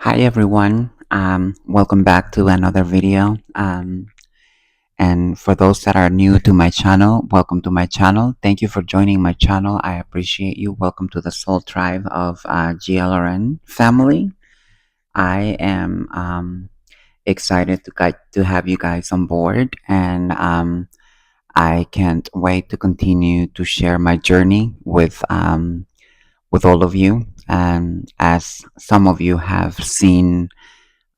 Hi everyone. Welcome back to another video. And for those that are new to my channel, welcome to my channel. Thank you for joining my channel. I appreciate you. Welcome to the Soul Tribe of Gia Loren family. I am excited to have you guys on board, and I can't wait to continue to share my journey with all of you. And as some of you have seen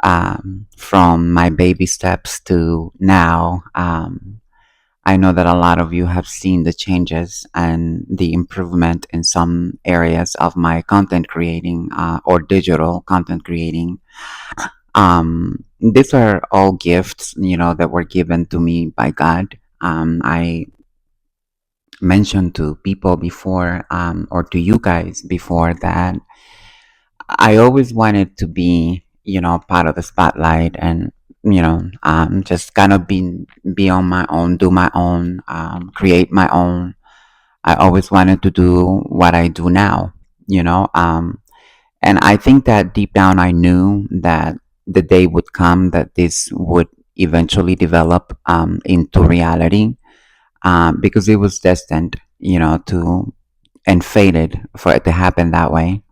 from my baby steps to now, I know that a lot of you have seen the changes and the improvement in some areas of my content creating or digital content creating. These are all gifts, that were given to me by God. I mentioned to people before, or to you guys before, that I always wanted to be, part of the spotlight and, just kind of be on my own, do my own, create my own. I always wanted to do what I do now, you know. And I think that deep down I knew that the day would come that this would eventually develop into reality, because it was destined, to and fated for it to happen that way.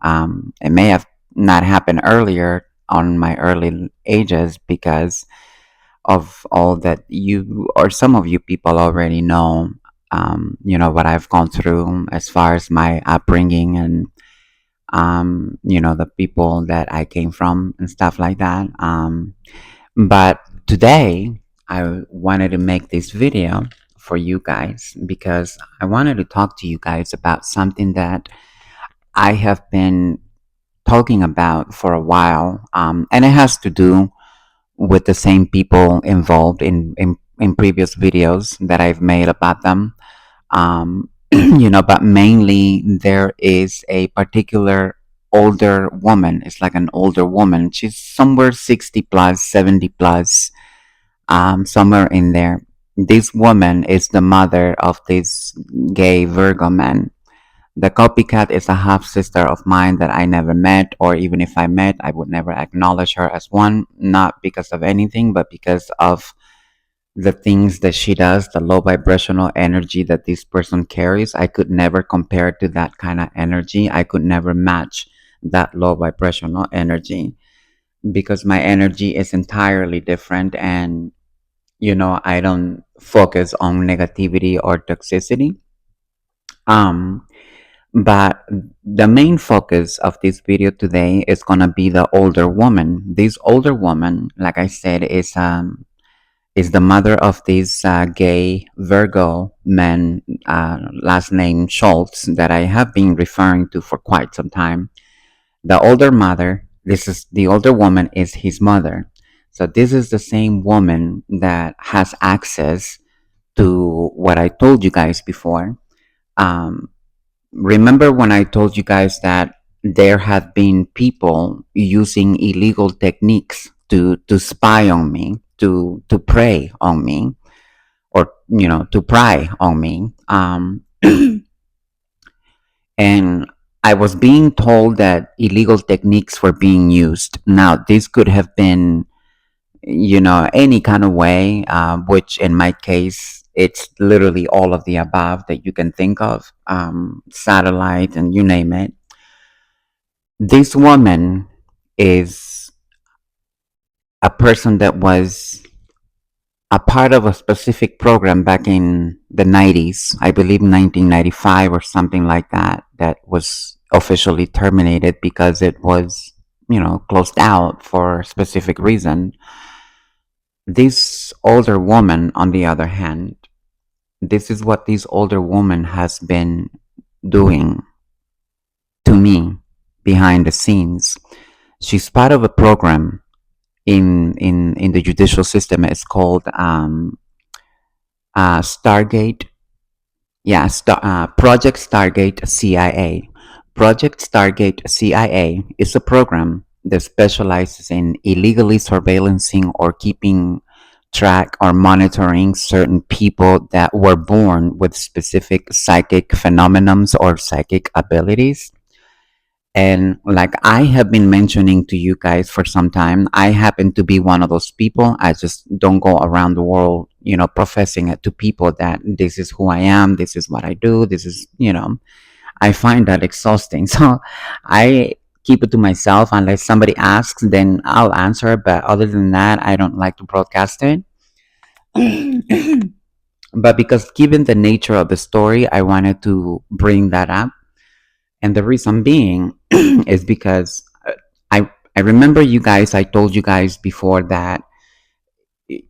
It may have not happened earlier on my early ages because of all that you or some of you people already know. What I've gone through as far as my upbringing and the people that I came from and stuff like that. But today, I wanted to make this video for you guys because I wanted to talk to you guys about something that I have been talking about for a while, and it has to do with the same people involved in previous videos that I've made about them. But mainly there is a particular older woman. It's like an older woman. She's somewhere 60 plus, 70 plus, somewhere in there. This woman is the mother of this gay Virgo man. The copycat is a half sister of mine that I never met, or even if I met, I would never acknowledge her as one, not because of anything, but because of the things that she does, the low vibrational energy that this person carries. I could never compare to that kind of energy. I could never match that low vibrational energy because my energy is entirely different, and I don't focus on negativity or toxicity. Um, but the main focus of this video today is gonna be the older woman. This older woman, like I said, is the mother of this gay Virgo man, last name Schultz, that I have been referring to for quite some time. The older mother, this is the older woman, is his mother. So this is the same woman that has access to what I told you guys before. Um, Remember when I told you guys that there have been people using illegal techniques to spy on me, to prey on me, or to pry on me, and I was being told that illegal techniques were being used. Now this could have been, any kind of way, which in my case, it's literally all of the above that you can think of, satellite and you name it. This woman is a person that was a part of a specific program back in the 90s, I believe 1995 or something like that, that was officially terminated because it was, closed out for a specific reason. This older woman, on the other hand, this is what this older woman has been doing to me behind the scenes. She's part of a program in the judicial system. It's called Stargate. Yeah, Project Stargate CIA. Project Stargate CIA is a program that specializes in illegally surveillancing or keeping track or monitoring certain people that were born with specific psychic phenomenons or psychic abilities. And like I have been mentioning to you guys for some time, I happen to be one of those people. I just don't go around the world, professing it to people that this is who I am, this is what I do, this is, I find that exhausting. So I keep it to myself. Unless somebody asks, then I'll answer. But other than that, I don't like to broadcast it. But because given the nature of the story, I wanted to bring that up. And the reason being is because I remember you guys, I told you guys before that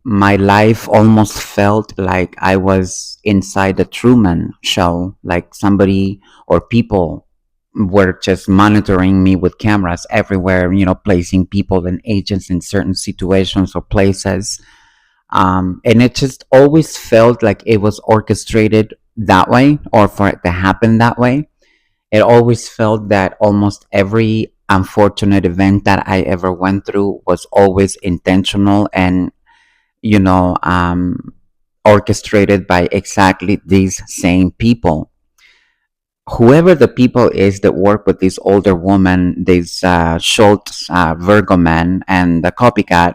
my life almost felt like I was inside the Truman Show, like somebody or people were just monitoring me with cameras everywhere, placing people and agents in certain situations or places. And it just always felt like it was orchestrated that way or for it to happen that way. It always felt that almost every unfortunate event that I ever went through was always intentional and you know, orchestrated by exactly these same people. Whoever the people is that work with this older woman, this Schultz Virgo man, and the copycat,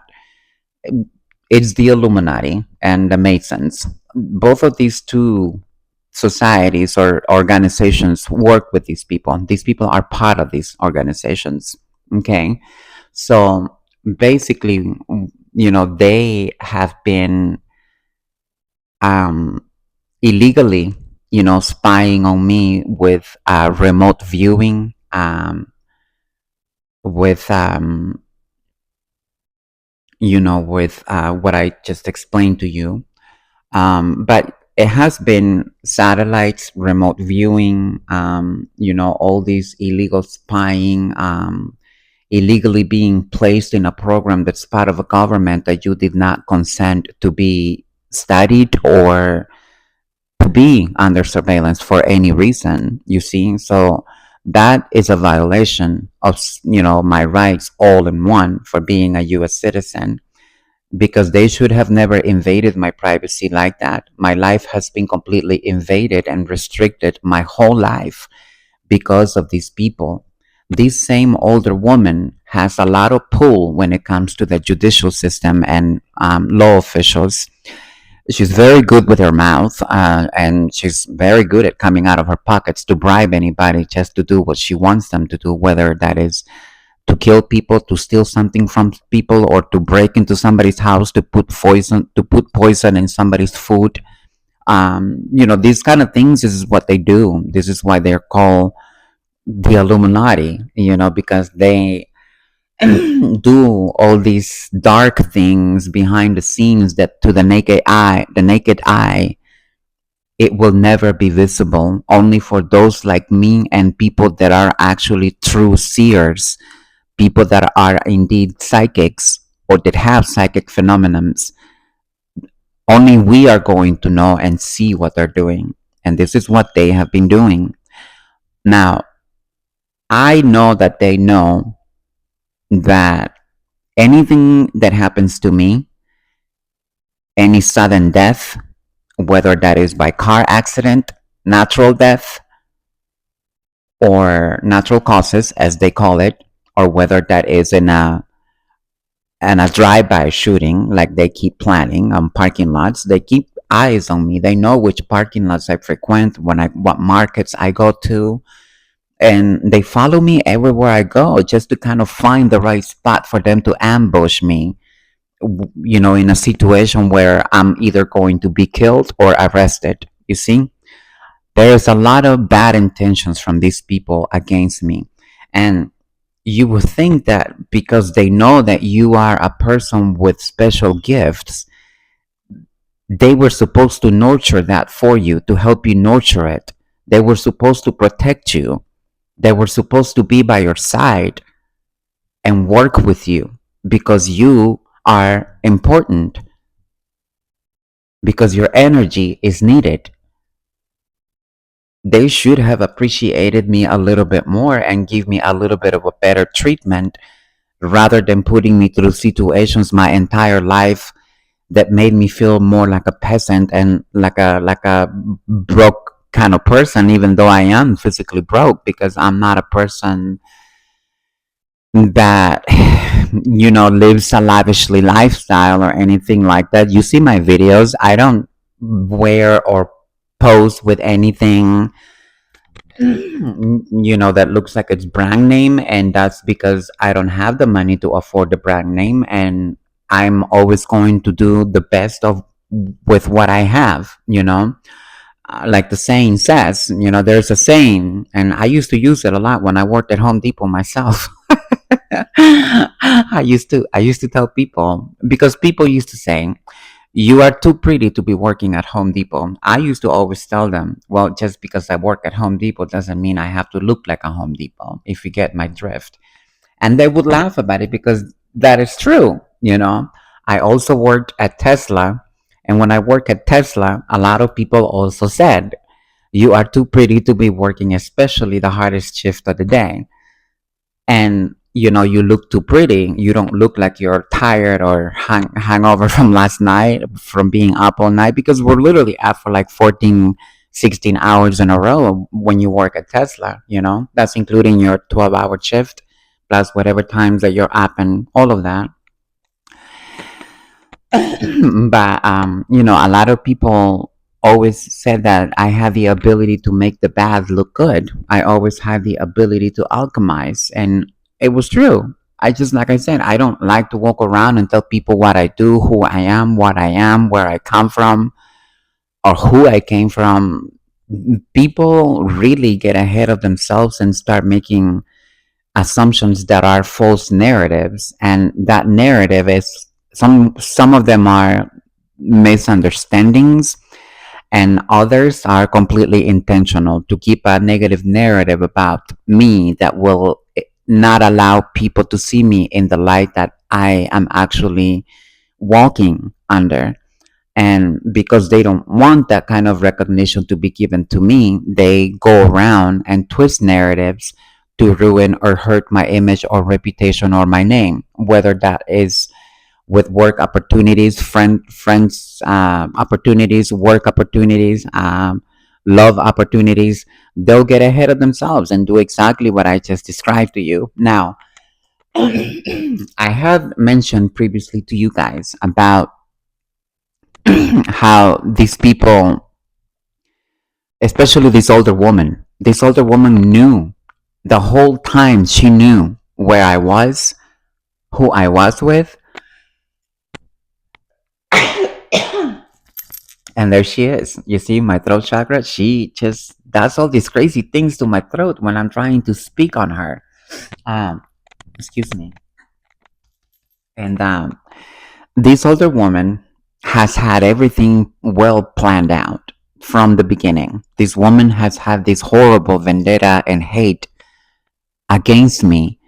it's the Illuminati and the Masons. Both of these two societies or organizations work with these people. These people are part of these organizations. Okay. So basically, they have been um, illegally, spying on me with remote viewing, with with what I just explained to you. But it has been satellites, remote viewing, all these illegal spying, illegally being placed in a program that's part of a government that you did not consent to be studied or to be under surveillance for any reason, you see. So that is a violation of my rights all in one for being a US citizen, because they should have never invaded my privacy like that. My life has been completely invaded and restricted my whole life because of these people. This same older woman has a lot of pull when it comes to the judicial system and law officials. She's very good with her mouth, and she's very good at coming out of her pockets to bribe anybody just to do what she wants them to do, whether that is to kill people, to steal something from people, or to break into somebody's house to put poison in somebody's food. These kind of things. This is what they do. This is why they're called the Illuminati. Because they do all these dark things behind the scenes that to the naked eye, it will never be visible. Only for those like me and people that are actually true seers, people that are indeed psychics or that have psychic phenomenons. Only we are going to know and see what they're doing. And this is what they have been doing. Now, I know that they know that anything that happens to me, any sudden death, whether that is by car accident, natural death, or natural causes, as they call it, or whether that is in a drive-by shooting, like they keep planning on parking lots. They keep eyes on me. They know which parking lots I frequent, what markets I go to, and they follow me everywhere I go just to kind of find the right spot for them to ambush me. In a situation where I'm either going to be killed or arrested. You see, there's a lot of bad intentions from these people against me, and you would think that because they know that you are a person with special gifts, they were supposed to nurture that for you, to help you nurture it. They were supposed to protect you. They were supposed to be by your side and work with you because you are important, because your energy is needed. They should have appreciated me a little bit more and give me a little bit of a better treatment rather than putting me through situations my entire life that made me feel more like a peasant and like a broke kind of person, even though I am physically broke, because I'm not a person that lives a lavishly lifestyle or anything like that. You see my videos, I don't wear or pose with anything that looks like it's brand name, and that's because I don't have the money to afford the brand name, and I'm always going to do the best of with what I have. Like the saying says, there's a saying, and I used to use it a lot when I worked at Home Depot myself. I used to tell people, because people used to say, "You are too pretty to be working at Home Depot." I used to always tell them, "Well, just because I work at Home Depot doesn't mean I have to look like a Home Depot, if you get my drift." And they would laugh about it because that is true. I also worked at Tesla, and when I worked at Tesla, a lot of people also said, "You are too pretty to be working, especially the hardest shift of the day." And you look too pretty, you don't look like you're tired or hangover from last night from being up all night, because we're literally up for like 14, 16 hours in a row when you work at Tesla. That's including your 12-hour shift plus whatever times that you're up and all of that. But a lot of people always said that I have the ability to make the bad look good. I always have the ability to alchemize, and it was true. I just, like I said, I don't like to walk around and tell people what I do, who I am, what I am, where I come from, or who I came from. People really get ahead of themselves and start making assumptions that are false narratives, and that narrative is, some of them are misunderstandings, and others are completely intentional to keep a negative narrative about me that will not allow people to see me in the light that I am actually walking under. And because they don't want that kind of recognition to be given to me, they go around and twist narratives to ruin or hurt my image or reputation or my name, whether that is with work opportunities, friends opportunities, work opportunities, love opportunities. They'll get ahead of themselves and do exactly what I just described to you. Now, I have mentioned previously to you guys about how these people, especially this older woman knew the whole time. She knew where I was, who I was with, and there she is. You see, my throat chakra, she just does all these crazy things to my throat when I'm trying to speak on her. Um, excuse me. And this older woman has had everything well planned out from the beginning. This woman has had this horrible vendetta and hate against me,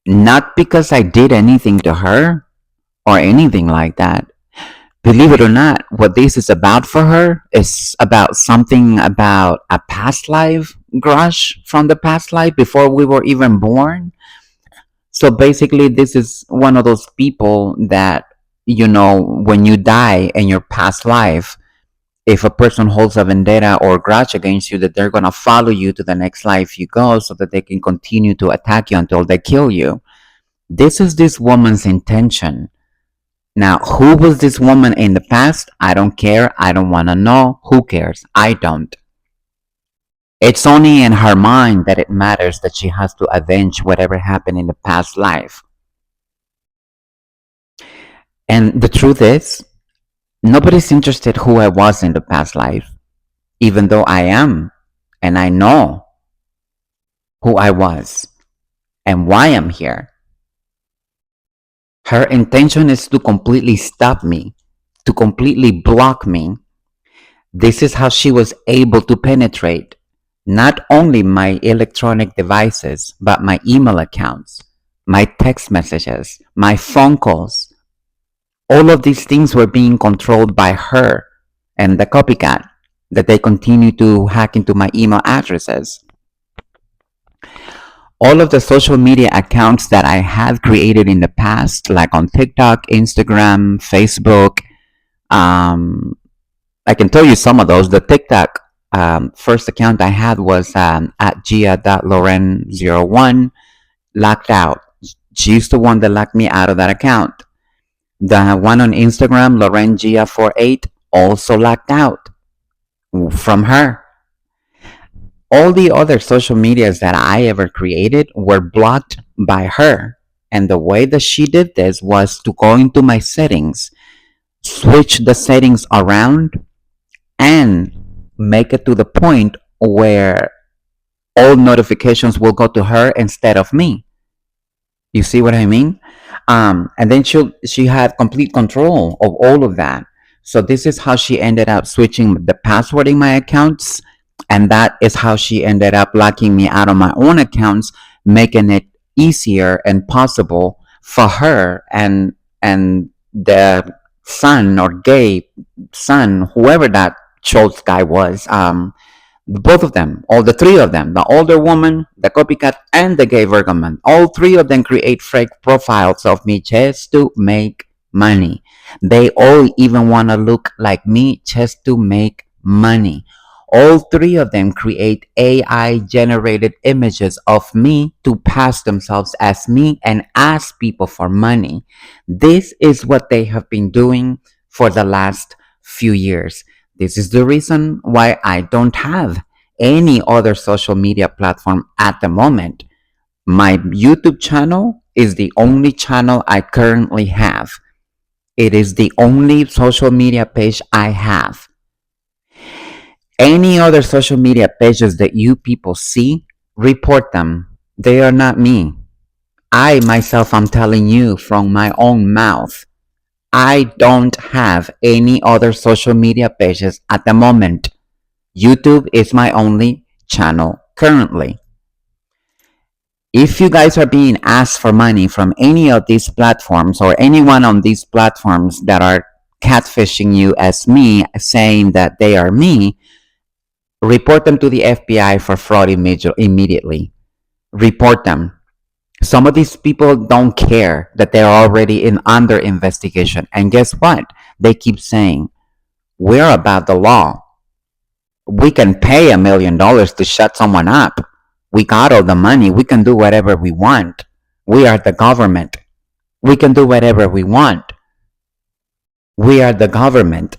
not because I did anything to her or anything like that. Believe it or not, what this is about for her is about something about a past life grudge from the past life before we were even born. So basically, this is one of those people that, when you die in your past life, if a person holds a vendetta or grudge against you, that they're going to follow you to the next life you go so that they can continue to attack you until they kill you. This is this woman's intention. Now, who was this woman in the past? I don't care. I don't want to know. Who cares? I don't. It's only in her mind that it matters that she has to avenge whatever happened in the past life. And the truth is, nobody's interested who I was in the past life, even though I am, and I know who I was and why I'm here. Her intention is to completely stop me, to completely block me. This is how she was able to penetrate not only my electronic devices, but my email accounts, my text messages, my phone calls. All of these things were being controlled by her and the copycat, that they continue to hack into my email addresses. All of the social media accounts that I have created in the past, like on TikTok, Instagram, Facebook, I can tell you some of those. The TikTok first account I had was at Gia.Loren01, locked out. She's the one that locked me out of that account. The one on Instagram, Loren Gia 48, also locked out from her. All the other social medias that I ever created were blocked by her. And the way that she did this was to go into my settings, switch the settings around, and make it to the point where all notifications will go to her instead of me. You see what I mean? And then she had complete control of all of that. So this is how she ended up switching the password in my accounts, and that is how she ended up locking me out of my own accounts, making it easier and possible for her and the son or gay son, whoever that Schultz guy was, both of them, all the three of them, the older woman, the copycat, and the gay Virgo, all three of them create fake profiles of me just to make money. They all even want to look like me just to make money. All three of them create AI generated images of me to pass themselves as me and ask people for money. This is what they have been doing for the last few years. This is the reason why I don't have any other social media platform at the moment. My YouTube channel is the only channel I currently have. It is the only social media page I have. Any other social media pages that you people see, report them. They are not me. I myself am telling you from my own mouth. I don't have any other social media pages at the moment. YouTube is my only channel currently. If you guys are being asked for money from any of these platforms or anyone on these platforms that are catfishing you as me, saying that they are me, report them to the FBI for fraud immediately. Report them. Some of these people don't care that they're already under investigation. And guess what? They keep saying, we're about the law. We can pay $1 million to shut someone up. We got all the money. We can do whatever we want. We are the government. We can do whatever we want. We are the government.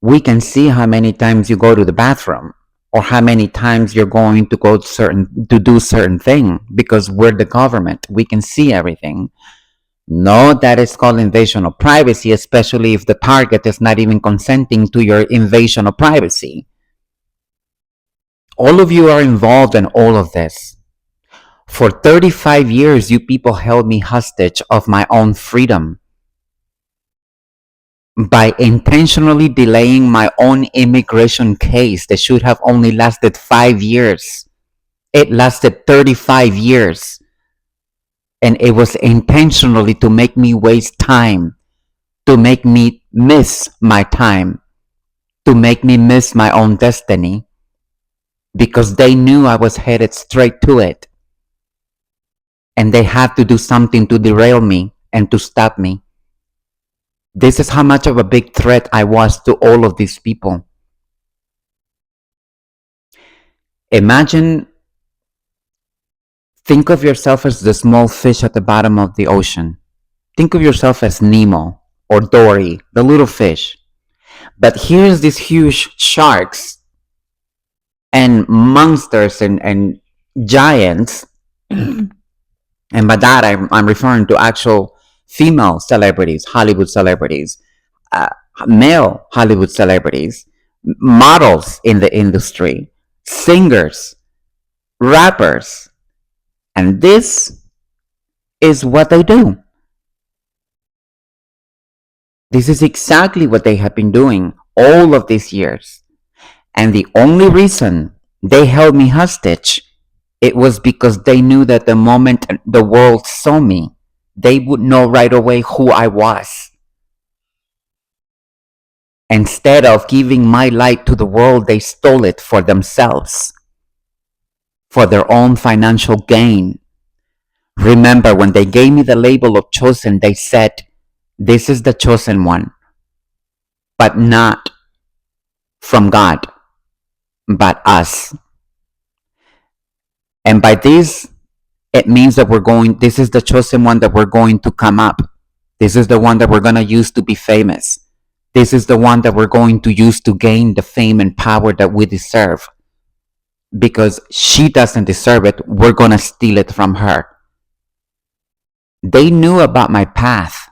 We can see how many times you go to the bathroom or how many times you're going to go to do certain thing because we're the government. We can see everything. No, that is called invasion of privacy, especially if the target is not even consenting to your invasion of privacy. All of you are involved in all of this. For 35 years, you people held me hostage of my own freedom by intentionally delaying my own immigration case that should have only lasted 5 years. It lasted 35 years. And it was intentionally to make me waste time, to make me miss my time, to make me miss my own destiny, because they knew I was headed straight to it. And they had to do something to derail me and to stop me. This is how much of a big threat I was to all of these people. Imagine, think of yourself as the small fish at the bottom of the ocean. Think of yourself as Nemo or Dory, the little fish. But here's these huge sharks and monsters and giants. And by that, I'm referring to actual female celebrities, Hollywood celebrities, uh, male Hollywood celebrities, models in the industry, singers, rappers. And this is what they do. This is exactly what they have been doing all of these years. And the only reason they held me hostage, it was because they knew that the moment the world saw me, they would know right away who I was. Instead of giving my light to the world, they stole it for themselves, for their own financial gain. Remember, when they gave me the label of chosen, they said, this is the chosen one, but not from God, but us. And by this, It means that this is the chosen one that we're going to come up. This is the one that we're going to use to be famous. This is the one that we're going to use to gain the fame and power that we deserve. Because she doesn't deserve it, we're going to steal it from her. They knew about my path,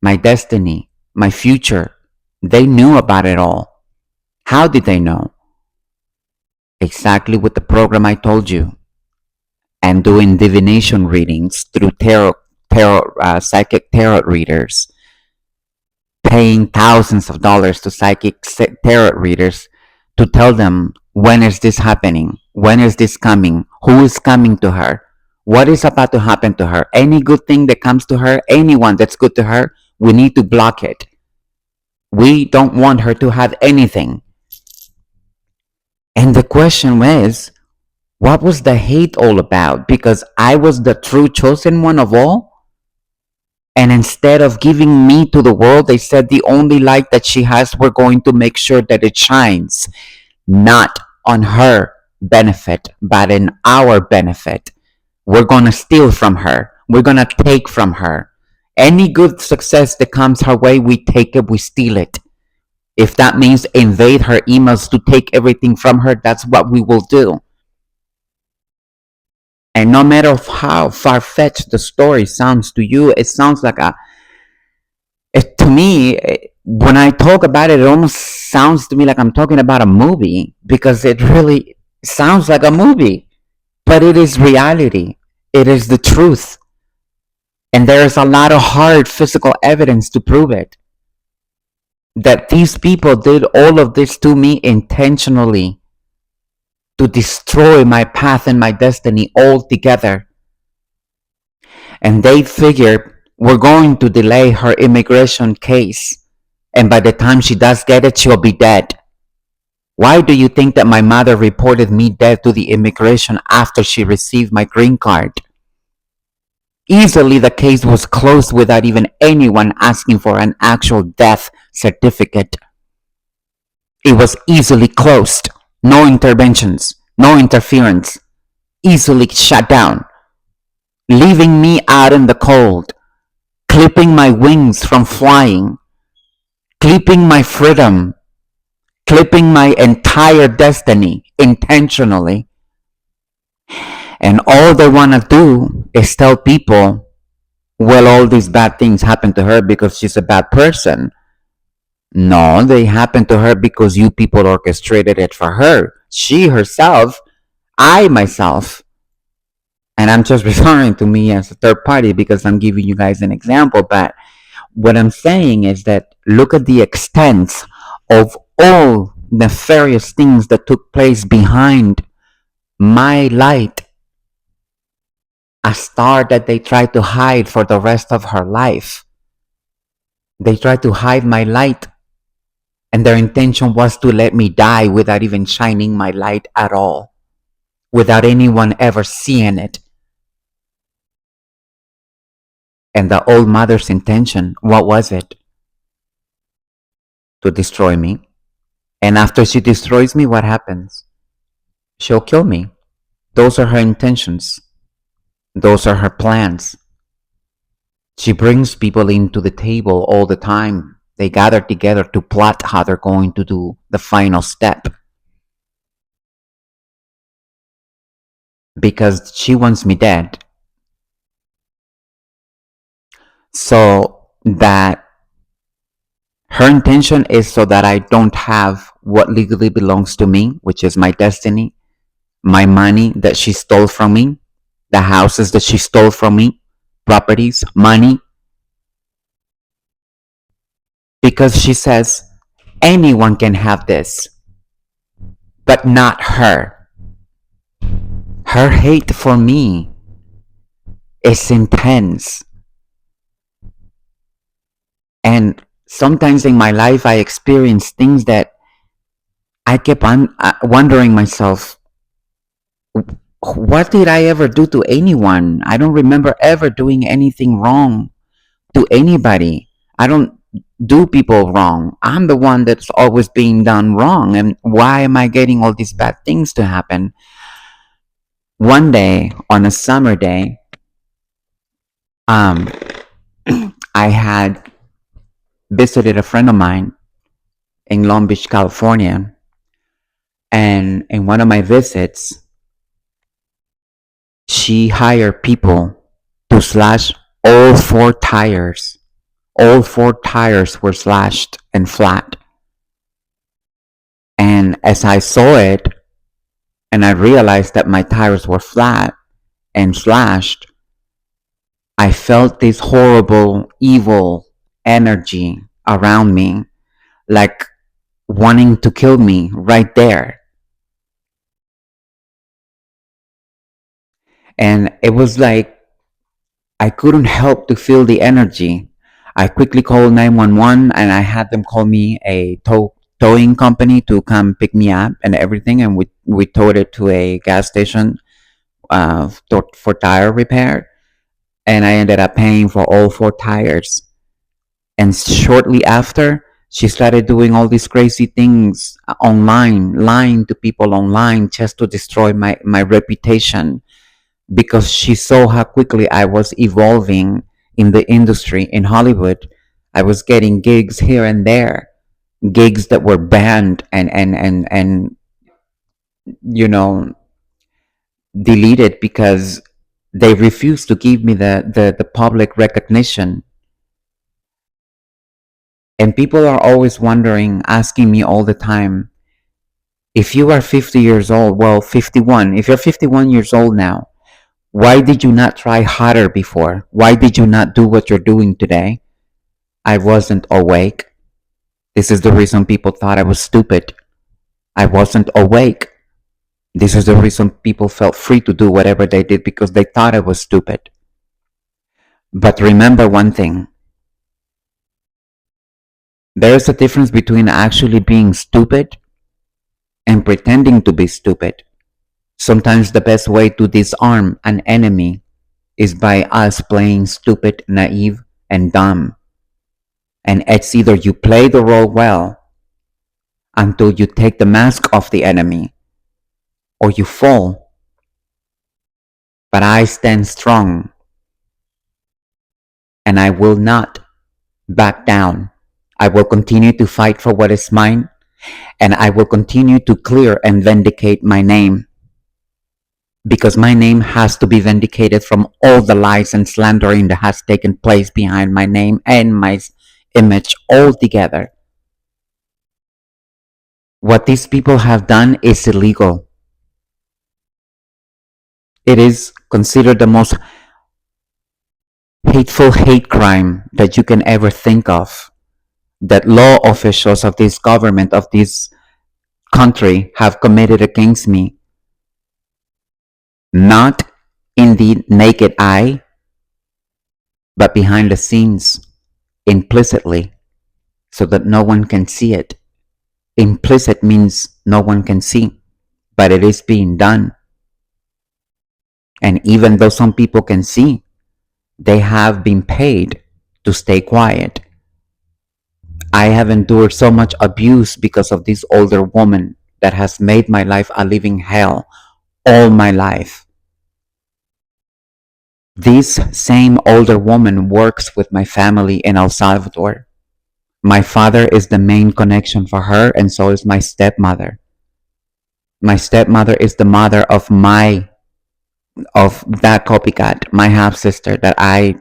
my destiny, my future. They knew about it all. How did they know? Exactly with the program I told you. And doing divination readings through psychic tarot readers, paying thousands of dollars to psychic tarot readers to tell them, when is this happening? When is this coming? Who is coming to her? What is about to happen to her? Any good thing that comes to her, anyone that's good to her, we need to block it. We don't want her to have anything. And the question is, what was the hate all about? Because I was the true chosen one of all? And instead of giving me to the world, they said the only light that she has, we're going to make sure that it shines. Not on her benefit, but in our benefit. We're going to steal from her. We're going to take from her. Any good success that comes her way, we take it, we steal it. If that means invade her emails to take everything from her, that's what we will do. And no matter how far-fetched the story sounds to you, it sounds like to me, when I talk about it, it almost sounds to me like I'm talking about a movie, because it really sounds like a movie. But it is reality. It is the truth. And there is a lot of hard physical evidence to prove it. That these people did all of this to me intentionally, to destroy my path and my destiny altogether. And they figured, we're going to delay her immigration case, and by the time she does get it, she'll be dead. Why do you think that my mother reported me dead to the immigration after she received my green card? Easily the case was closed without even anyone asking for an actual death certificate. It was easily closed. No interventions, no interference. Easily shut down. Leaving me out in the cold. Clipping my wings from flying. Clipping my freedom. Clipping my entire destiny intentionally. And all they want to do is tell people, well, all these bad things happen to her because she's a bad person. No, they happened to her because you people orchestrated it for her. She herself, I myself, and I'm just referring to me as a third party because I'm giving you guys an example, but what I'm saying is that look at the extent of all nefarious things that took place behind my light. A star that they tried to hide for the rest of her life. They tried to hide my light, and their intention was to let me die without even shining my light at all, without anyone ever seeing it. And the old mother's intention, what was it? To destroy me. And after she destroys me, what happens? She'll kill me. Those are her intentions. Those are her plans. She brings people into the table all the time. They gather together to plot how they're going to do the final step. Because she wants me dead. So that her intention is so that I don't have what legally belongs to me, which is my destiny, my money that she stole from me, the houses that she stole from me, properties, money. Because she says, anyone can have this, but not her. Her hate for me is intense. And sometimes in my life, I experience things that I kept on wondering myself, what did I ever do to anyone? I don't remember ever doing anything wrong to anybody. I don't do people wrong. I'm the one that's always being done wrong. And why am I getting all these bad things to happen? One day, on a summer day, Um, I had visited a friend of mine in Long Beach, California, and in one of my visits, she hired people to slash all four tires. All four tires were slashed and flat. And as I saw it, and I realized that my tires were flat and slashed, I felt this horrible, evil energy around me, like wanting to kill me right there. And it was like I couldn't help to feel the energy. I quickly called 911 and I had them call me a towing company to come pick me up and everything. And we towed it to a gas station for tire repair. And I ended up paying for all four tires. And shortly after, she started doing all these crazy things online, lying to people online just to destroy my reputation because she saw how quickly I was evolving in the industry in Hollywood. I was getting gigs here and there, gigs that were banned and you know deleted because they refused to give me the public recognition. And people are always wondering, asking me all the time, if you are 50 years old, well, 51, if you're 51 years old now, why did you not try harder before? Why did you not do what you're doing today? I wasn't awake. This is the reason people thought I was stupid. I wasn't awake. This is the reason people felt free to do whatever they did because they thought I was stupid. But remember one thing, there is a difference between actually being stupid and pretending to be stupid. Sometimes the best way to disarm an enemy is by us playing stupid, naive, and dumb. And it's either you play the role well until you take the mask off the enemy or you fall. But I stand strong and I will not back down. I will continue to fight for what is mine and I will continue to clear and vindicate my name because my name has to be vindicated from all the lies and slandering that has taken place behind my name and my image altogether. What these people have done is illegal. It is considered the most hateful hate crime that you can ever think of, that law officials of this government, of this country, have committed against me. Not in the naked eye, but behind the scenes, implicitly, so that no one can see it. Implicit means no one can see, but it is being done. And even though some people can see, they have been paid to stay quiet. I have endured so much abuse because of this older woman that has made my life a living hell all my life. This same older woman works with my family in El Salvador. My father is the main connection for her, and so is my stepmother. My stepmother is the mother of that copycat, my half sister, that I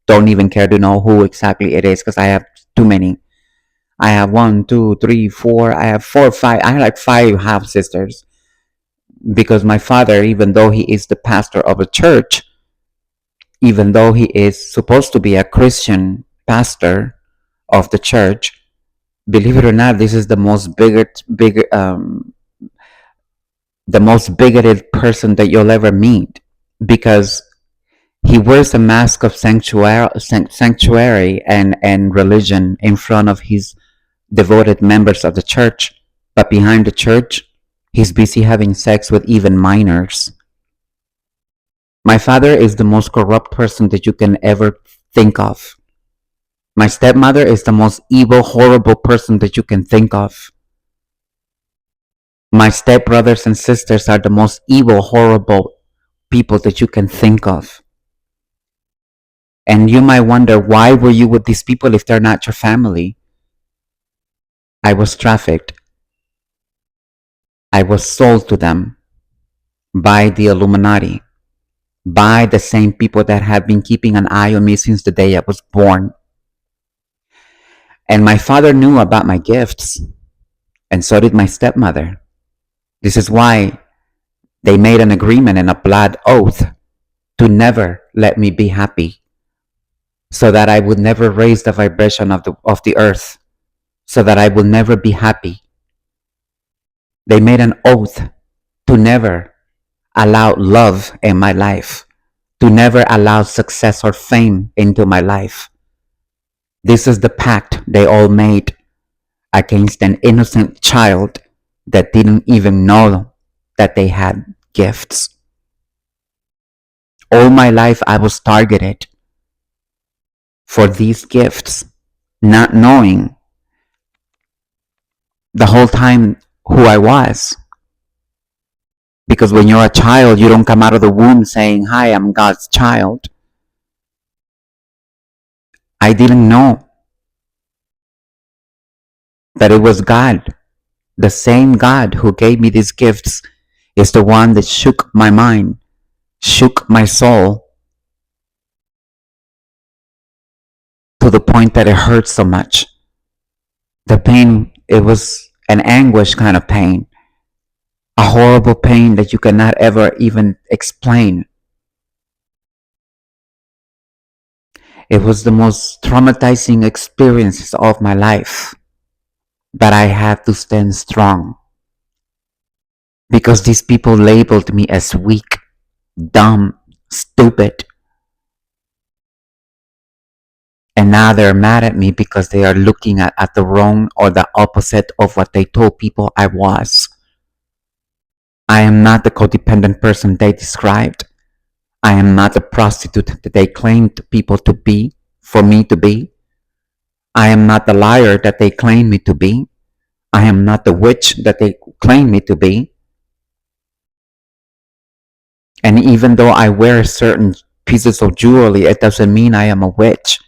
don't even care to know who exactly it is because I have too many. I have one, two, three, four. I have four, five. I have like five half sisters because my father, even though he is the pastor of a church, even though he is supposed to be a Christian pastor of the church, believe it or not, this is the most bigoted person that you'll ever meet because he wears a mask of sanctuary and religion in front of his devoted members of the church, but behind the church, he's busy having sex with even minors. My father is the most corrupt person that you can ever think of. My stepmother is the most evil, horrible person that you can think of. My stepbrothers and sisters are the most evil, horrible people that you can think of. And you might wonder, why were you with these people if they're not your family? I was trafficked. I was sold to them by the Illuminati, by the same people that have been keeping an eye on me since the day I was born. And my father knew about my gifts, and so did my stepmother. This is why they made an agreement and a blood oath to never let me be happy, so that I would never raise the vibration of the earth, so that I will never be happy. They made an oath to never allow love in my life, to never allow success or fame into my life. This is the pact they all made against an innocent child that didn't even know that they had gifts. All my life I was targeted for these gifts, not knowing the whole time who I was. Because when you're a child, you don't come out of the womb saying, "Hi, I'm God's child." I didn't know that it was God. The same God who gave me these gifts is the one that shook my mind, shook my soul to the point that it hurt so much. The pain, it was an anguish kind of pain, a horrible pain that you cannot ever even explain. It was the most traumatizing experiences of my life, but I had to stand strong because these people labeled me as weak, dumb, stupid. And now they're mad at me because they are looking at the wrong or the opposite of what they told people I was. I am not the codependent person they described. I am not the prostitute that they claimed people to be, for me to be. I am not the liar that they claim me to be. I am not the witch that they claim me to be. And even though I wear certain pieces of jewelry, it doesn't mean I am a witch.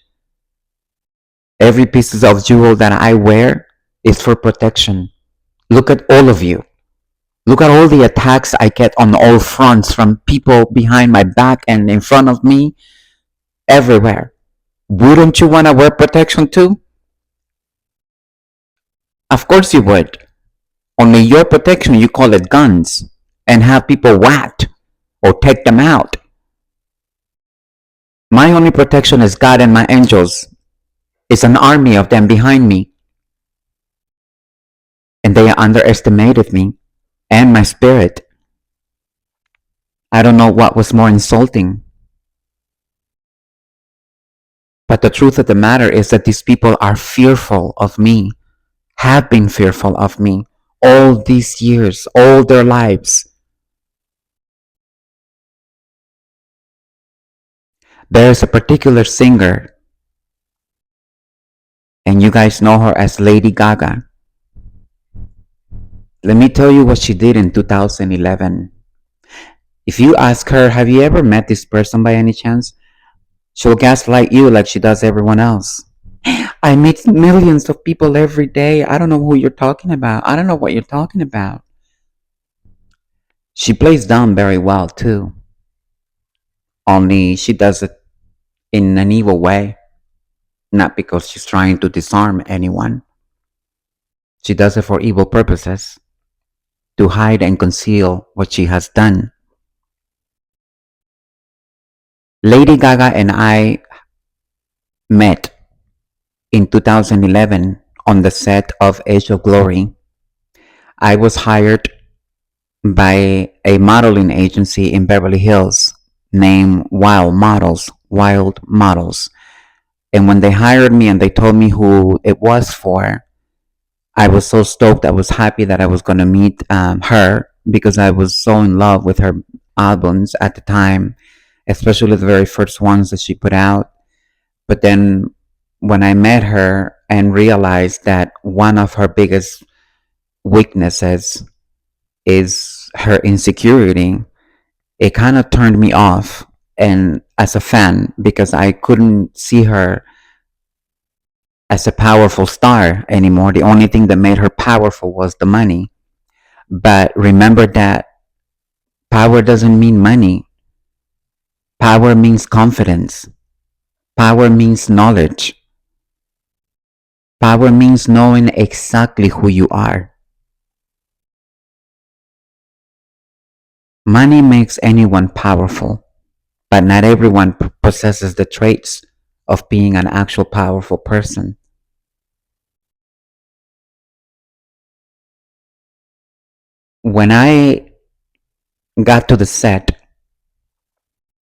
Every piece of jewel that I wear is for protection. Look at all of you. Look at all the attacks I get on all fronts from people behind my back and in front of me, everywhere. Wouldn't you want to wear protection too? Of course you would. Only your protection, you call it guns and have people whacked or take them out. My only protection is God and my angels. It's an army of them behind me. And they underestimated me and my spirit. I don't know what was more insulting. But the truth of the matter is that these people are fearful of me, have been fearful of me all these years, all their lives. There is a particular singer, and you guys know her as Lady Gaga. Let me tell you what she did in 2011. If you ask her, have you ever met this person by any chance? She'll gaslight you like she does everyone else. I meet millions of people every day. I don't know who you're talking about. I don't know what you're talking about. She plays dumb very well too. Only she does it in an evil way, not because she's trying to disarm anyone. She does it for evil purposes, to hide and conceal what she has done. Lady Gaga and I met in 2011 on the set of Age of Glory. I was hired by a modeling agency in Beverly Hills named Wild Models. And when they hired me and they told me who it was for, I was so stoked. I was happy that I was going to meet her because I was so in love with her albums at the time, especially the very first ones that she put out. But then when I met her and realized that one of her biggest weaknesses is her insecurity, it kind of turned me off. And as a fan because I couldn't see her as a powerful star anymore. The only thing that made her powerful was the money. But remember that power doesn't mean money. Power means confidence. Power means knowledge. Power means knowing exactly who you are. Money makes anyone powerful, but not everyone possesses the traits of being an actual powerful person. When I got to the set,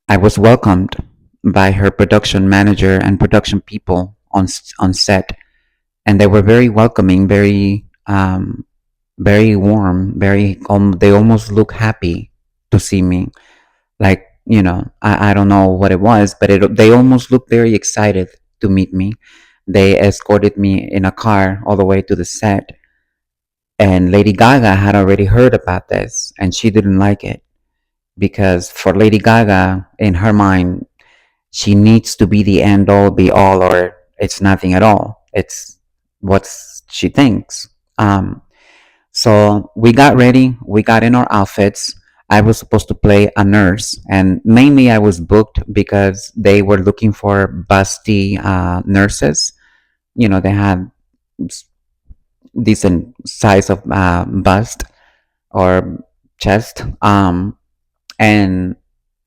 I was welcomed by her production manager and production people on set, and they were very welcoming, very warm, very they almost look happy to see me. Like, I don't know what it was, but they almost looked very excited to meet me. They escorted me in a car all the way to the set, and Lady Gaga had already heard about this, and she didn't like it because for Lady Gaga, in her mind, she needs to be the end all be all, or it's nothing at all. It's what she thinks. So we got ready, we got in our outfits. I was supposed to play a nurse, and mainly I was booked because they were looking for busty nurses. They had decent size of bust or chest. And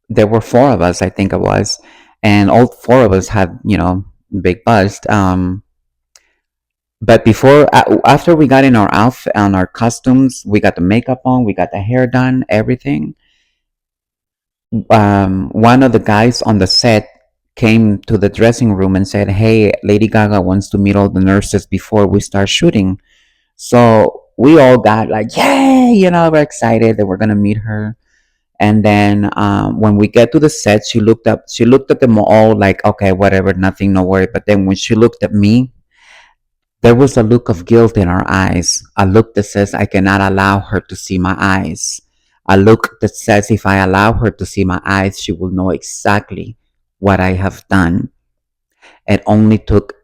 there were four of us, I think it was, and all four of us had, big bust. But after we got in our outfit, on our costumes, we got the makeup on, we got the hair done, everything. One of the guys on the set came to the dressing room and said, "Hey, Lady Gaga wants to meet all the nurses before we start shooting." So we all got like, "Yay!" We're excited that we're gonna meet her. And then when we get to the set, she looked up. She looked at them all like, "Okay, whatever, nothing, no worry." But then when she looked at me, there was a look of guilt in her eyes, a look that says, I cannot allow her to see my eyes, a look that says, if I allow her to see my eyes, she will know exactly what I have done. It only took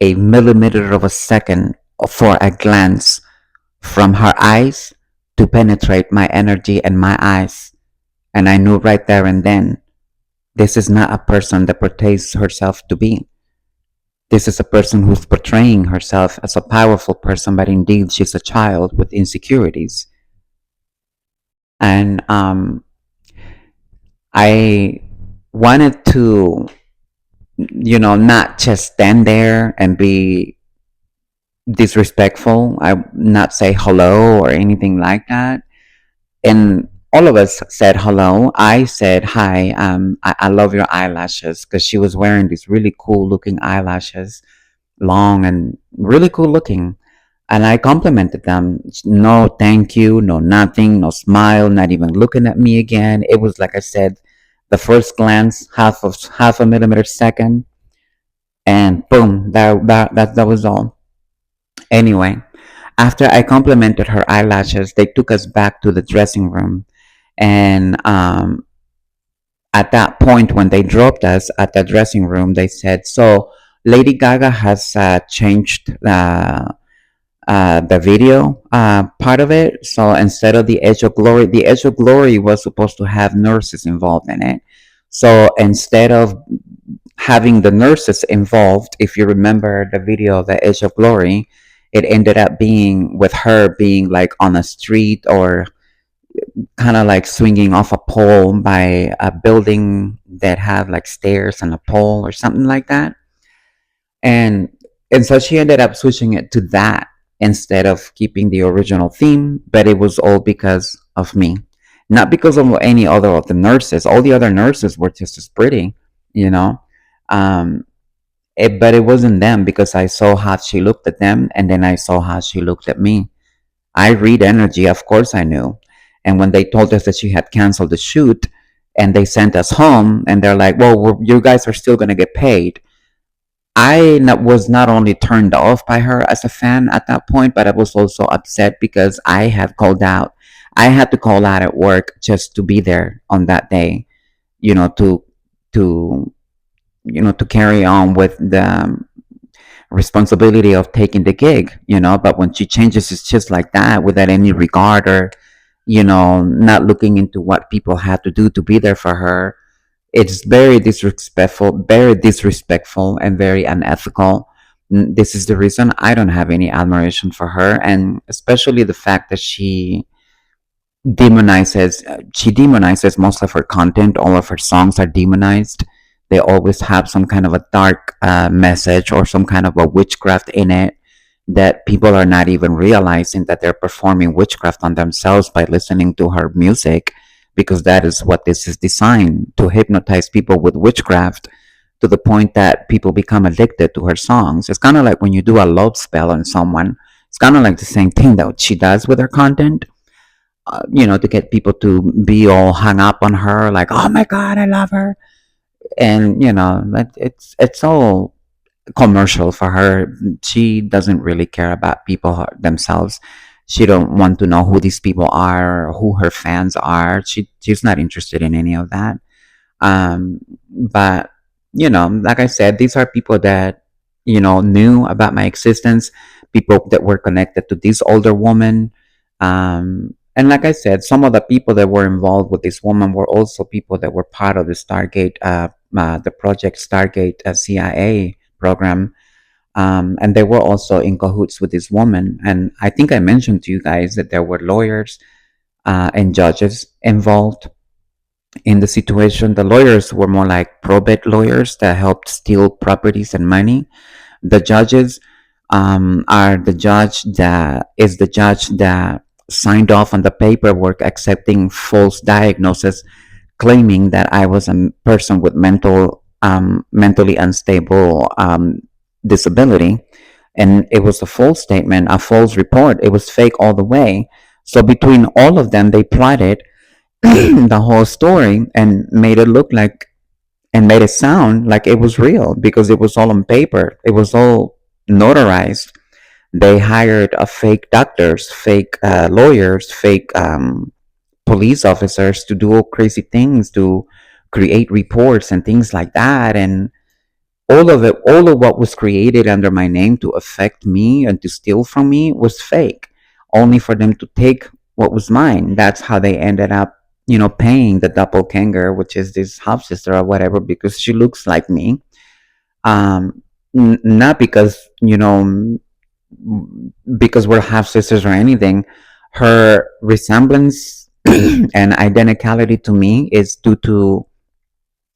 a millimeter of a second for a glance from her eyes to penetrate my energy and my eyes. And I knew right there and then, this is not a person that portrays herself to be. This is a person who's portraying herself as a powerful person, but indeed she's a child with insecurities. And I wanted to, not just stand there and be disrespectful. I not say hello or anything like that. And all of us said hello. I said hi. I love your eyelashes because she was wearing these really cool looking eyelashes, long and really cool looking. And I complimented them. No, thank you, no, nothing, no smile, not even looking at me again. It was like I said, the first glance, half a millimeter second, and boom, that was all. Anyway, after I complimented her eyelashes, they took us back to the dressing room, and at that point, when they dropped us at the dressing room, they said, "So, Lady Gaga has changed." The video part of it. So instead of the Edge of Glory was supposed to have nurses involved in it. So instead of having the nurses involved, if you remember the video, the Edge of Glory, it ended up being with her being like on a street or kind of like swinging off a pole by a building that had like stairs and a pole or something like that. and and so she ended up switching it to that instead of keeping the original theme, but it was all because of me, not because of any other of the nurses. All the other nurses were just as pretty, you know um but it wasn't them, because I saw how she looked at them and then I saw how she looked at me. I read energy, of course I knew. And when they told us that she had canceled the shoot and they sent us home and they're like, well, you guys are still going to get paid, was not only turned off by her as a fan at that point, but I was also upset because I had called out. I had to call out at work just to be there on that day, to to to carry on with the responsibility of taking the gig, but when she changes, it's just like that without any regard, or not looking into what people had to do to be there for her. It's very disrespectful and very unethical. This is the reason I don't have any admiration for her, and especially the fact that she demonizes most of her content. All of her songs are demonized. They always have some kind of a dark message or some kind of a witchcraft in it, that people are not even realizing that they're performing witchcraft on themselves by listening to her music, because that is what this is designed to hypnotize people with witchcraft, to the point that people become addicted to her songs. It's kind of like when you do a love spell on someone. It's kind of like the same thing that she does with her content, to get people to be all hung up on her, like, oh my God, I love her. And, it's all commercial for her. She doesn't really care about people themselves. She don't want to know who these people are, or who her fans are. She's not interested in any of that. But like I said, these are people that knew about my existence, people that were connected to this older woman. And like I said, some of the people that were involved with this woman were also people that were part of the Stargate, the Project Stargate CIA program. And they were also in cahoots with this woman. And I think I mentioned to you guys that there were lawyers and judges involved in the situation. The lawyers were more like probate lawyers that helped steal properties and money. The judges are the judge that signed off on the paperwork accepting false diagnosis, claiming that I was a person with mentally unstable disability. And it was a false statement, a false report. It was fake all the way. So between all of them, they plotted the whole story and made it look like, and made it sound like it was real, because it was all on paper. It was all notarized. They hired fake doctors, fake lawyers, fake police officers to do all crazy things, to create reports and things like that. And all of what was created under my name to affect me and to steal from me was fake, only for them to take what was mine. That's how they ended up, paying the doppelganger, which is this half sister or whatever, because she looks like me. Not because, because we're half sisters or anything. Her resemblance and identicality to me is due to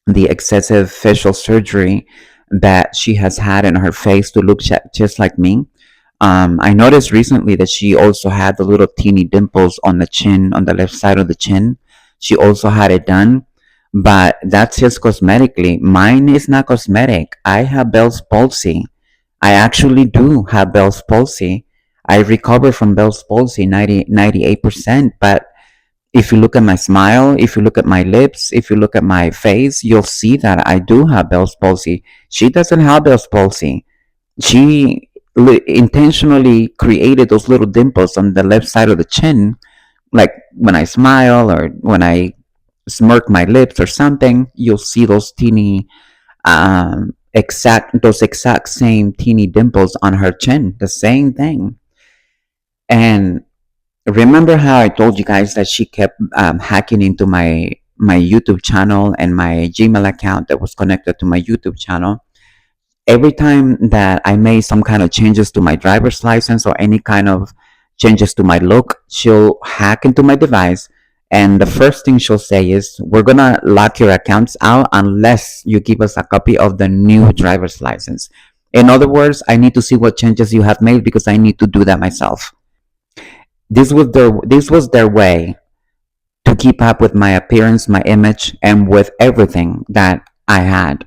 the excessive facial surgery that she has had in her face to look just like me. I noticed recently that she also had the little teeny dimples on the chin, on the left side of the chin. She also had it done, but that's just cosmetically. Mine is not cosmetic. I have Bell's palsy. I actually do have Bell's palsy. I recovered from Bell's palsy 98%. But if you look at my smile, if you look at my lips, if you look at my face, you'll see that I do have Bell's palsy. She doesn't have Bell's palsy. She intentionally created those little dimples on the left side of the chin, like when I smile or when I smirk my lips or something, you'll see those exact same teeny dimples on her chin, the same thing. And remember how I told you guys that she kept hacking into my YouTube channel and my Gmail account that was connected to my YouTube channel? Every time that I made some kind of changes to my driver's license or any kind of changes to my look, she'll hack into my device. And the first thing she'll say is, we're going to lock your accounts out unless you give us a copy of the new driver's license. In other words, I need to see what changes you have made because I need to do that myself. This was their way to keep up with my appearance, my image, and with everything that I had.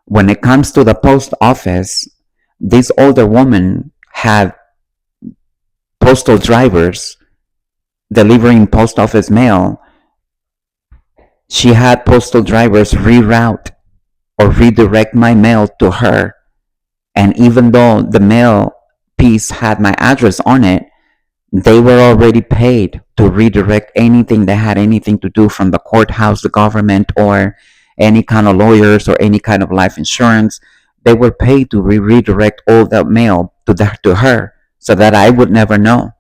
When it comes to the post office, this older woman had postal drivers delivering post office mail. She had postal drivers reroute or redirect my mail to her. And even though the mail piece had my address on it, they were already paid to redirect anything that had anything to do from the courthouse, the government, or any kind of lawyers or any kind of life insurance. They were paid to redirect all that mail to her so that I would never know.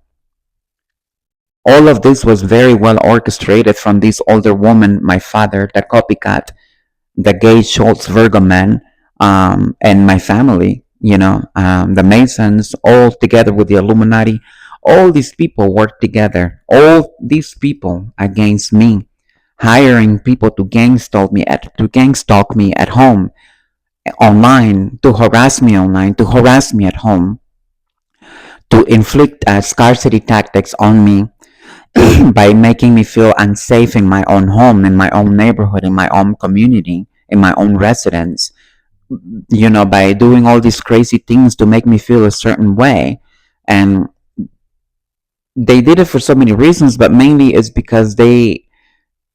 All of this was very well orchestrated from this older woman, my father, the copycat, the gay Schultz Virgo man, and my family, the Masons, all together with the Illuminati. All these people worked together. All these people against me, hiring people to gang stalk me at home, online, to harass me online, to harass me at home, to inflict scarcity tactics on me by making me feel unsafe in my own home, in my own neighborhood, in my own community, in my own residence, by doing all these crazy things to make me feel a certain way. And they did it for so many reasons, but mainly it's because they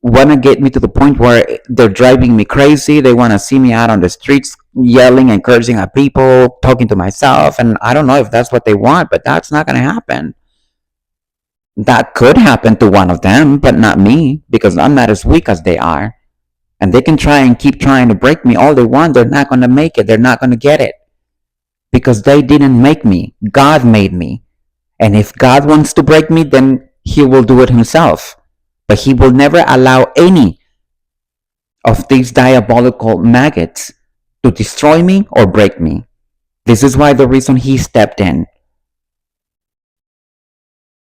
want to get me to the point where they're driving me crazy. They want to see me out on the streets yelling and cursing at people, talking to myself. And I don't know if that's what they want, but that's not going to happen. That could happen to one of them, but not me, because I'm not as weak as they are. And they can try and keep trying to break me all they want. They're not going to make it. They're not going to get it. Because they didn't make me. God made me. And if God wants to break me, then he will do it himself. But he will never allow any of these diabolical maggots to destroy me or break me. This is why the reason he stepped in.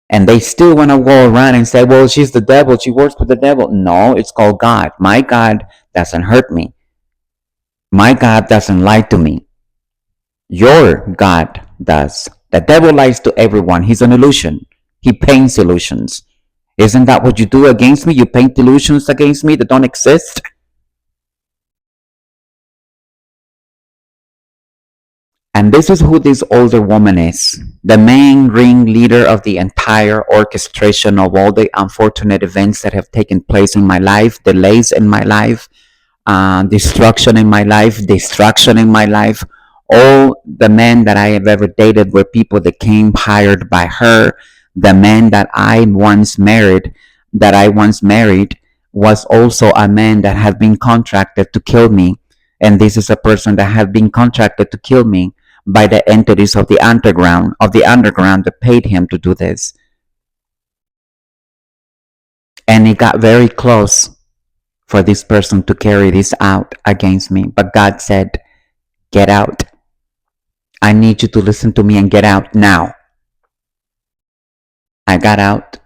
And they still want to go around and say, well, she's the devil. She works with the devil. No, it's called God. My God doesn't hurt me. My God doesn't lie to me. Your God does. The devil lies to everyone. He's an illusion. He paints illusions. Isn't that what you do against me? You paint illusions against me that don't exist? And this is who this older woman is. The main ringleader of the entire orchestration of all the unfortunate events that have taken place in my life, delays in my life, destruction in my life, destruction in my life. All the men that I have ever dated were people that came hired by her. The man that I once married, was also a man that had been contracted to kill me. And this is a person that had been contracted to kill me by the entities of the underground that paid him to do this. And it got very close for this person to carry this out against me. But God said, get out. I need you to listen to me and get out now. I got out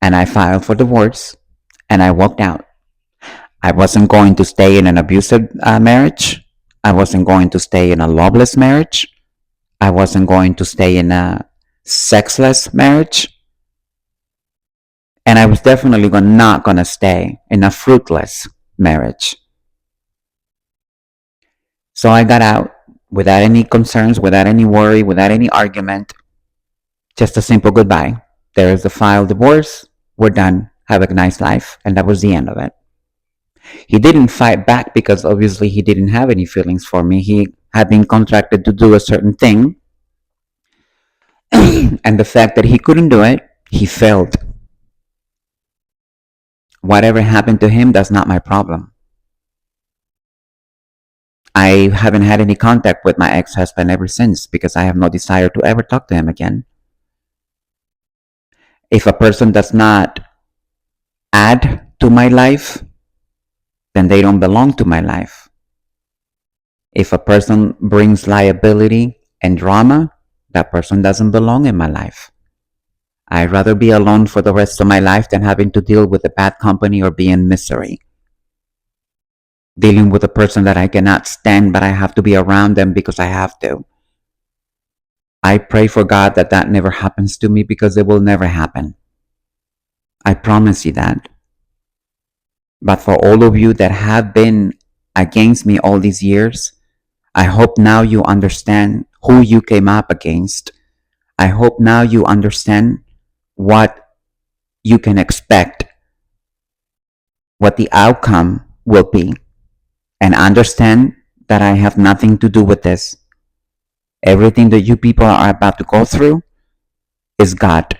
and I filed for divorce and I walked out. I wasn't going to stay in an abusive marriage. I wasn't going to stay in a loveless marriage. I wasn't going to stay in a sexless marriage. And I was definitely not going to stay in a fruitless marriage. So I got out without any concerns, without any worry, without any argument. Just a simple goodbye. There is the file divorce. We're done. Have a nice life. And that was the end of it. He didn't fight back because obviously he didn't have any feelings for me. He had been contracted to do a certain thing. And the fact that he couldn't do it, he failed. Whatever happened to him, that's not my problem. I haven't had any contact with my ex-husband ever since because I have no desire to ever talk to him again. If a person does not add to my life, then they don't belong to my life. If a person brings liability and drama, that person doesn't belong in my life. I'd rather be alone for the rest of my life than having to deal with a bad company or be in misery. Dealing with a person that I cannot stand, but I have to be around them because I have to. I pray for God that that never happens to me because it will never happen. I promise you that. But for all of you that have been against me all these years, I hope now you understand who you came up against. I hope now you understand what you can expect, what the outcome will be, and understand that I have nothing to do with this. Everything that you people are about to go through is God.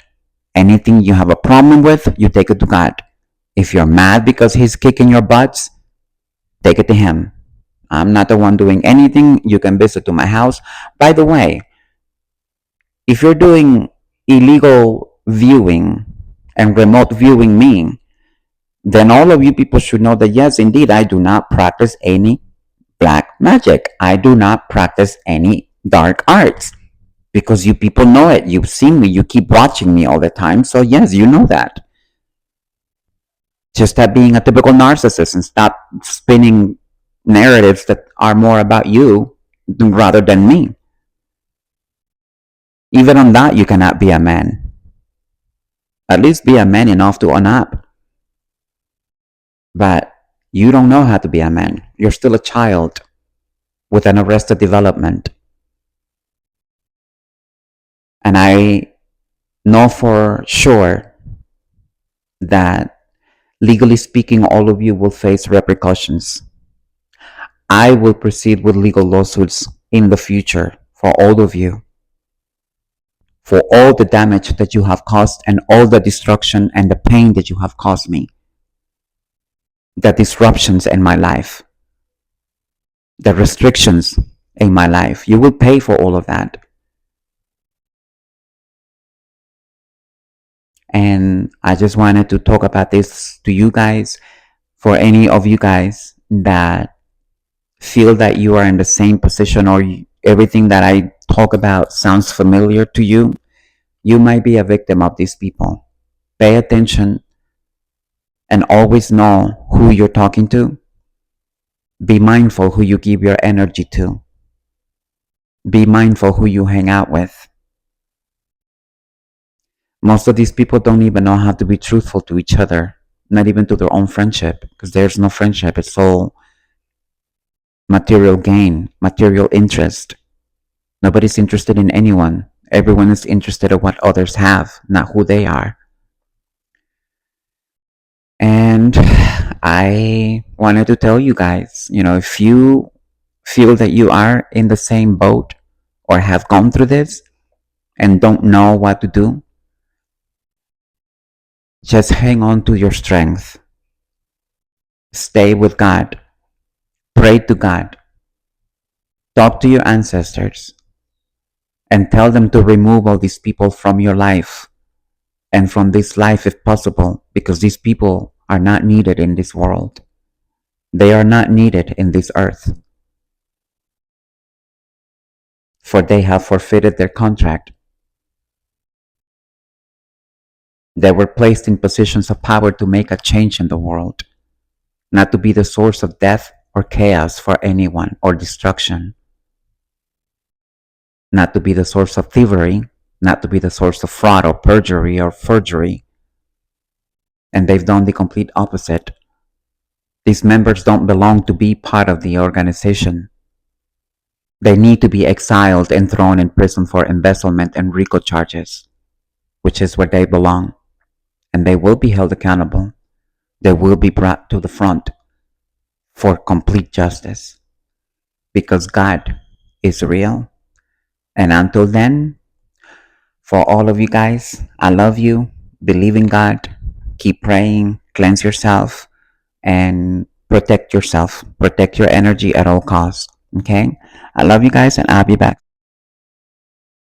Anything you have a problem with, you take it to God. If you're mad because he's kicking your butts, Take it to him. I'm not the one doing anything. You can visit to my house. By the way, if you're doing illegal viewing and remote viewing me, then all of you people should know that yes, indeed, I do not practice any black magic. I do not practice any dark arts because you people know it. You've seen me. You keep watching me all the time. So yes, you know that. Just stop being a typical narcissist and stop spinning narratives that are more about you rather than me. Even on that, you cannot be a man. At least be a man enough to own up. But you don't know how to be a man. You're still a child with an arrested development. And I know for sure that legally speaking, all of you will face repercussions. I will proceed with legal lawsuits in the future for all of you, for all the damage that you have caused and all the destruction and the pain that you have caused me, the disruptions in my life, the restrictions in my life. You will pay for all of that. And I just wanted to talk about this to you guys. For any of you guys that feel that you are in the same position or everything that I talk about sounds familiar to you, you might be a victim of these people. Pay attention and always know who you're talking to. Be mindful who you give your energy to. Be mindful who you hang out with. Most of these people don't even know how to be truthful to each other, not even to their own friendship, because there's no friendship. It's all material gain, material interest. Nobody's interested in anyone. Everyone is interested in what others have, not who they are. And I wanted to tell you guys, if you feel that you are in the same boat or have gone through this and don't know what to do, just hang on to your strength. Stay with God. Pray to God. Talk to your ancestors and tell them to remove all these people from your life and from this life if possible, because these people are not needed in this world. They are not needed in this earth, for they have forfeited their contract. They were placed in positions of power to make a change in the world, not to be the source of death or chaos for anyone or destruction, not to be the source of thievery, not to be the source of fraud or perjury or forgery. And they've done the complete opposite. These members don't belong to be part of the organization. They need to be exiled and thrown in prison for embezzlement and RICO charges, which is where they belong. And they will be held accountable. They will be brought to the front for complete justice, because God is real. And until then, for all of you guys, I love you. Believe in God. Keep praying. Cleanse yourself and protect yourself. Protect your energy at all costs. Okay? I love you guys, and I'll be back.